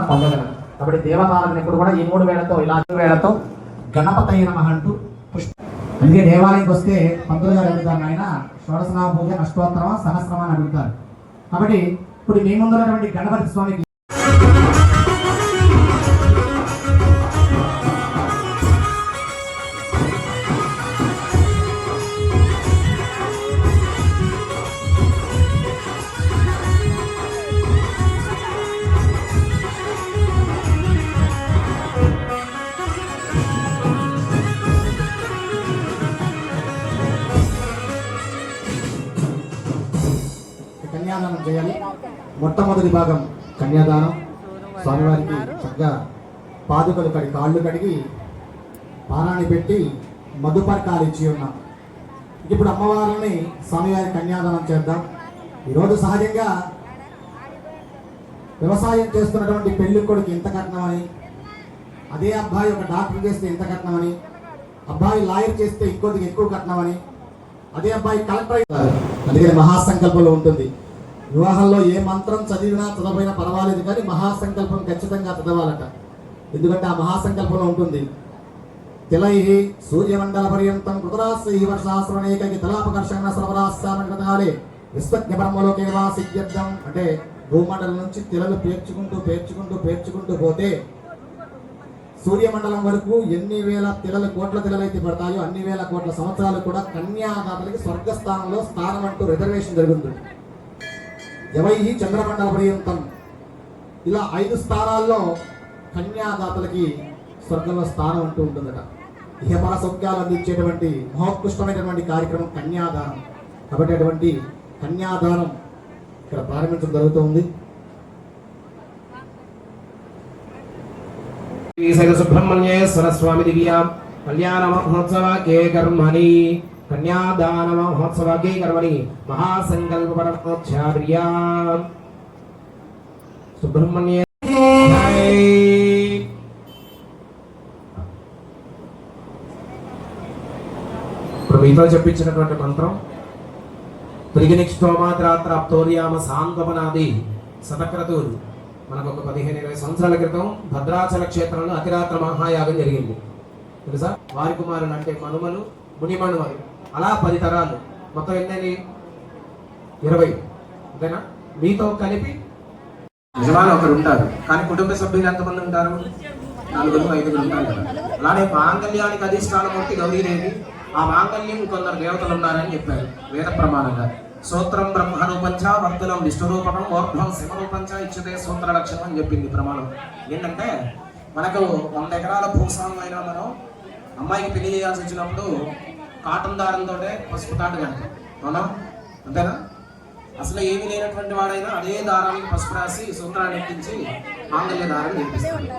పొందగలరు. కాబట్టి దేవతాలను ఎప్పుడు కూడా ఈ 3 వేళతో ఇలా 5 వేళతో గణపతయ నమః అంటూ అందుకే దేవాలయంకి వస్తే పంతులు గారు అడుగుతారు, ఆయన షోడశనామ పూజ అష్టోత్తరమా సహస్రమా అని అడుగుతారు. కాబట్టి ఇప్పుడు మీ ముందున్నటువంటి గణపతి స్వామికి కన్యాదానం చేయాలి. మొట్టమొదటి భాగం కన్యాదానం. స్వామివారికి చక్కగా పాదుకలు కడిగి కాళ్ళు కడిగి పారాన్ని పెట్టి మధుపర్కాలు ఇచ్చి ఉన్నాం. ఇప్పుడు అమ్మవారిని స్వామివారి కన్యాదానం చేద్దాం. ఈరోజు సహజంగా వ్యవసాయం చేస్తున్నటువంటి పెళ్లి కొడుకు ఇంత కట్నమని, అదే అబ్బాయి ఒక డాక్టర్ చేస్తే ఇంత కట్నమని, అబ్బాయి లాయర్ చేస్తే ఇంకొద్దిగా ఎక్కువ కట్నమని, అదే అబ్బాయి కలెక్టర్ అవుతారు. అందుకని మహాసంకల్పంలో ఉంటుంది. వివాహంలో ఏ మంత్రం చదివినా చదవైనా పర్వాలేదు, కానీ మహాసంకల్పం ఖచ్చితంగా చదవాలట. ఎందుకంటే ఆ మహాసంకల్పంలో ఉంటుంది. తిలై సూర్యమండల పర్యంతం కృతరాశ్రై వర్షాశ్రమేకకి తలాపకర్షణ సర్వరాశ్రామకాలే విశ్వజ్ఞ బ్రహ్మలోకే వాసిద్యర్థం. అంటే భూమండలం నుంచి తిలలు పేర్చుకుంటూ పోతే సూర్యమండలం వరకు ఎన్ని వేల కోట్ల తిలలైతే పడతాయో అన్ని వేల కోట్ల సంవత్సరాలు కూడా కన్యాదాతలకి స్వర్గస్థానంలో స్థానం అంటూ రిజర్వేషన్ జరుగుతుంది. ఎవై చంద్రమండల పర్యంతం ఇలా 5 స్థానాల్లో కన్యాదాతలకి స్వర్గంలో స్థానం అంటూ ఉంటుందట. ఇహపర సౌఖ్యాలు అందించేటువంటి మహోత్కృష్టమైనటువంటి కార్యక్రమం కన్యాదానం. కాబట్టి అటువంటి కన్యాదానం ఇక్కడ ప్రారంభించడం జరుగుతుంది. సుబ్రహ్మణ్యేశ్వర స్వామి దివ్య కళ్యాణ మహోత్సవకే కర్మణి కన్యాదాన మహోత్సవకే కర్మణి మహాసంకల్ప పరమోచ్చార్య సుబ్రహ్మణ్య. ఇప్పుడు మీతో చెప్పించినటువంటి మంత్రం త్రిగినిక్షోమాత్రాప్తోర్యామ సాంత్వపనాది శతక్రతువులు మనకు ఒక 15-20 సంవత్సరాల క్రితం భద్రాచల క్షేత్రంలో అతిరాత్ర మహాయాగం జరిగింది తెలుసా. వారి కుమారులు అంటే మనుమలు మునిమనుమలు అలా 10 తరాలు మొత్తం ఎన్ని 20 అంతేనా. మీతో కలిపి యజమాని ఒకరు ఉంటారు, కానీ కుటుంబ సభ్యులు ఎంతమంది ఉంటారు? 4-5 ఉంటారు కదా. అలానే మాంగళ్యానికి అధిష్టానమూర్తి గౌరీదేవి, ఆ మాంగళ్యం కొందరు దేవతలు ఉన్నారని చెప్పారు వేద ప్రమాణంగా. సూత్రం బ్రహ్మరూపంచ వర్ధనం విష్ణురూపకం ఓర్ధ్వం శివరూపంచ ఇచ్చుతే సూత్ర లక్షణం అని చెప్పింది ప్రమాణం. ఏంటంటే మనకు 100 ఎకరాల భూస్వామి అయినా మనం అమ్మాయికి పెళ్లి చేయాల్సి వచ్చినప్పుడు కాటన్ దారంతో పసుపు తాటు కడతాం, అవునా? అంతేనా? అసలు ఏమీ లేనటువంటి వాడైనా అదే దారానికి పసుపు రాసి సూత్రాన్ని ఎక్కించి మాంగళ్య దారం నిర్మిస్తాడు.